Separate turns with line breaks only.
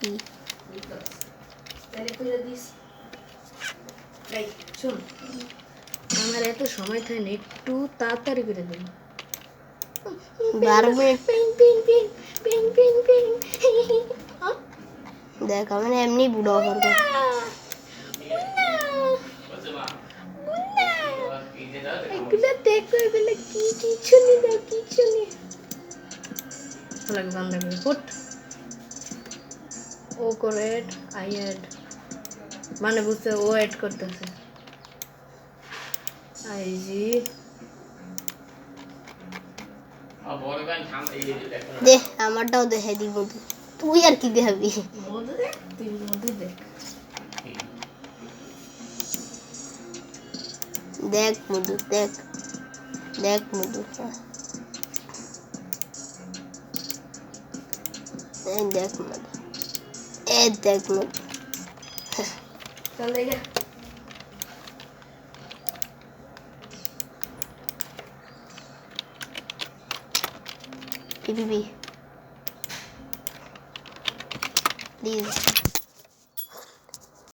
কি
তাহলে কইরা দিস এই শুন আমার এত সময় থাকে না একটু তাড়াতাড়ি করে দিন
12 minute
ping ping ping ping ping ping
দেখ আমি এমনি বুড়ো করবো
এগুলো দেখো এগুলো কি কিছু নেই দাও কিছু নেই লাগে বান্ধা করে ফুট ও করে আই অ্যাড মানে বুঝতে ও অ্যাড করতেছে আইজি
দে আমারটাও দেখাই দিব তুই আর কি দেখাবি
মধু দেখ তুই মধু দেখ
দেখ মধু দেখ দেখ মধু দেখ মধু দেখ মধু
চল দেখে
পিপিপি প্লিজ